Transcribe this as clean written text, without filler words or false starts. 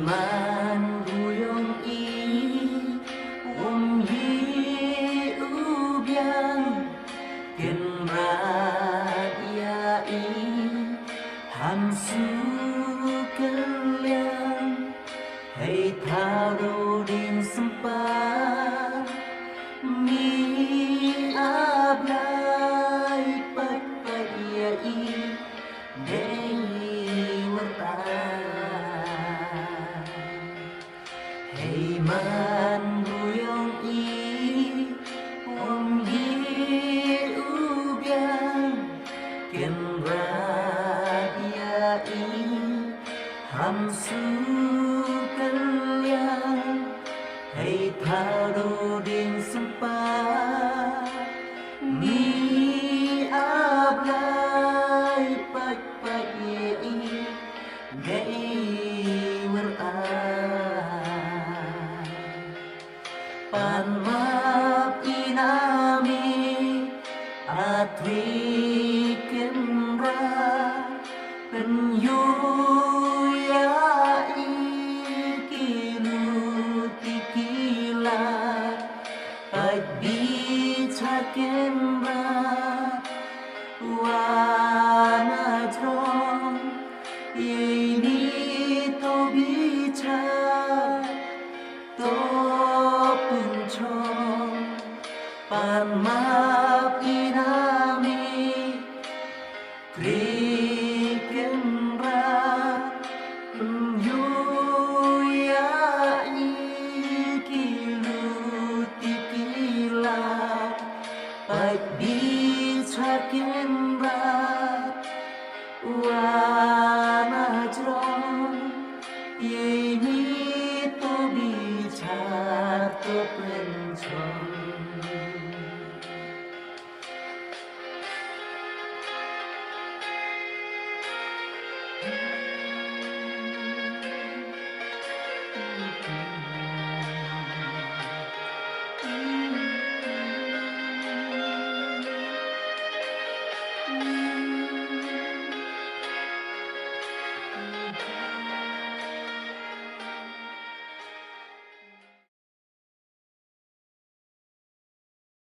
man buyong i yi u biang kiên rat ya i han su cân liang hay thao đâu đến sempat mi ablay pat ya i dei warta hey man buyong i yi u biang kiên rat ya i ham su cân liang hay thao đâu đến sempat mi ablay pat ye i dei warta pan map inami atwi kenra pen yu ya i kilu tikila pat bi chakemra wana trong ye ni to bi cha to pun chong pan map inami trikemra yu ya i kilu tikila pat bi chakemra wana trong ye ni to bi cha to pun chong